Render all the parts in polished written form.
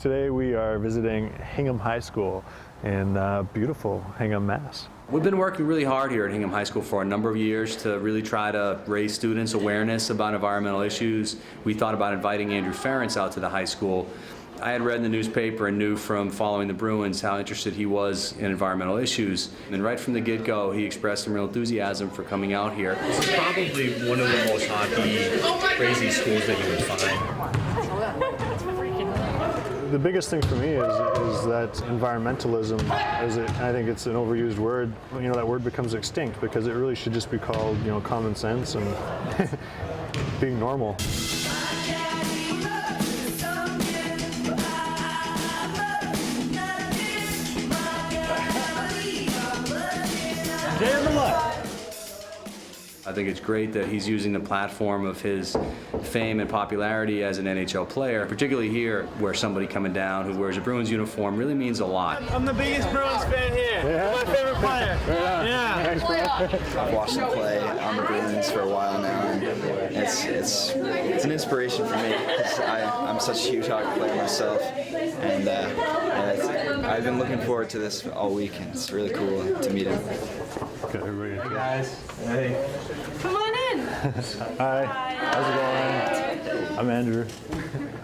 Today we are visiting Hingham High School in beautiful Hingham, Mass. We've been working really hard here at Hingham High School for a number of years to really try to raise students' awareness about environmental issues. We thought about inviting Andrew Ference out to the high school. I had read in the newspaper and knew from following the Bruins how interested he was in environmental issues. And right from the get-go, he expressed some real enthusiasm for coming out here. This is probably one of the most hockey crazy schools that you would find. The biggest thing for me is that environmentalism, I think it's an overused word. You know, that word becomes extinct because it really should just be called, you know, common sense and being normal. I think it's great that he's using the platform of his fame and popularity as an NHL player, particularly here where somebody coming down who wears a Bruins uniform really means a lot. I'm the biggest Bruins fan here. Yeah. My favorite player. Yeah. I've watched him play on the Bruins for a while now, and it's an inspiration for me because I'm such a huge hockey player myself, and I've been looking forward to this all week, and it's really cool to meet him. Okay, everybody. Hey guys. Hey. Come on in. Hi. How's it going? I'm Andrew.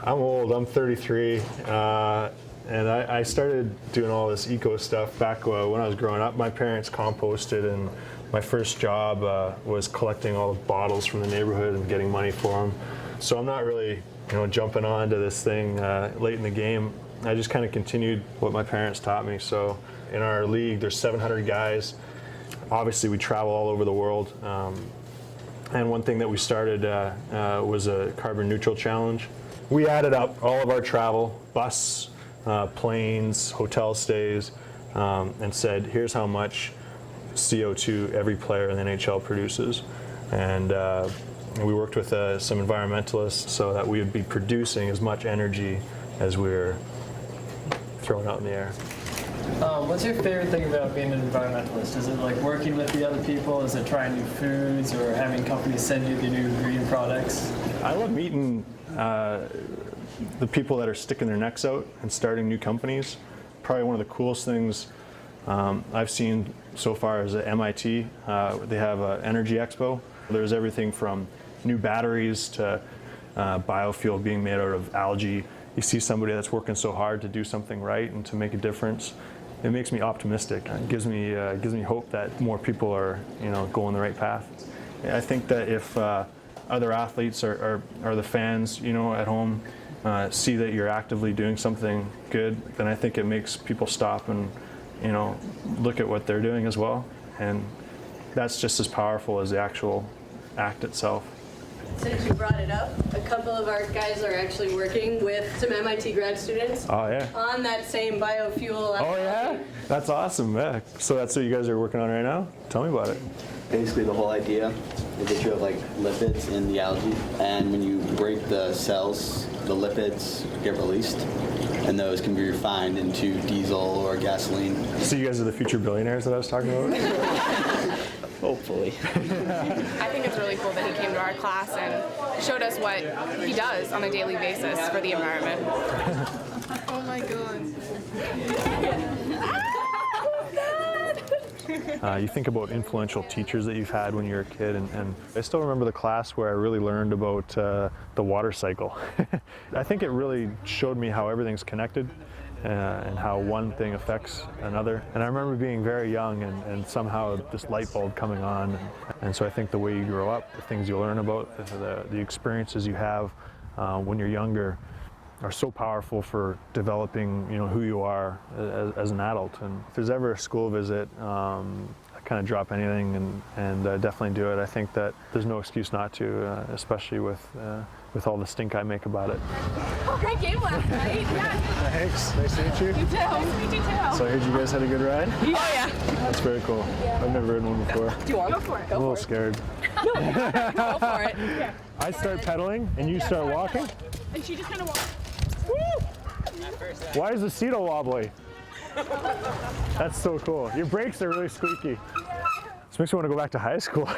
I'm old. I'm 33. And I started doing all this eco stuff back when I was growing up. My parents composted, and my first job was collecting all the bottles from the neighborhood and getting money for them. So I'm not really, jumping onto this thing late in the game. I just kind of continued what my parents taught me. So in our league, there's 700 guys. Obviously, we travel all over the world. And one thing that we started was a carbon neutral challenge. We added up all of our travel, bus, planes, hotel stays, and said, here's how much CO2 every player in the NHL produces. And we worked with some environmentalists so that we would be producing as much energy as we were throwing out in the air. What's your favorite thing about being an environmentalist? Is it like working with the other people? Is it trying new foods or having companies send you the new green products? I love meeting the people that are sticking their necks out and starting new companies. Probably one of the coolest things I've seen so far is at MIT. They have an energy expo. There's everything from new batteries to biofuel being made out of algae. You see somebody that's working so hard to do something right and to make a difference. It makes me optimistic. It gives me hope that more people are going the right path. I think that if other athletes or the fans at home see that you're actively doing something good, then I think it makes people stop and look at what they're doing as well. And that's just as powerful as the actual act itself. Since you brought it up, a couple of our guys are actually working with some MIT grad students on that same biofuel. Oh yeah? That's awesome. Yeah. So that's what you guys are working on right now? Tell me about it. Basically, the whole idea is that you have like lipids in the algae, and when you break the cells, the lipids get released, and those can be refined into diesel or gasoline. So you guys are the future billionaires that I was talking about? Hopefully. I think it's really cool that he came to our class and showed us what he does on a daily basis for the environment. Oh my God. You think about influential teachers that you've had when you were a kid, and I still remember the class where I really learned about the water cycle. I think it really showed me how everything's connected and how one thing affects another. And I remember being very young and somehow this light bulb coming on. And so I think the way you grow up, the things you learn about, the experiences you have when you're younger are so powerful for developing who you are as an adult. And if there's ever a school visit, I kind of drop anything and definitely do it. I think that there's no excuse not to, especially with all the stink I make about it. Oh, great game last night. Yeah. Thanks. Nice to meet you. You too. Nice to meet you too. So I heard you guys had a good ride? Oh yeah. That's very cool. I've never ridden one before. Do you want to go for it? I'm a little scared. No. Go for it. Yeah. I start pedaling and you start walking? And she just kind of walks. Why is the seat all wobbly? That's so cool. Your brakes are really squeaky. This makes me want to go back to high school.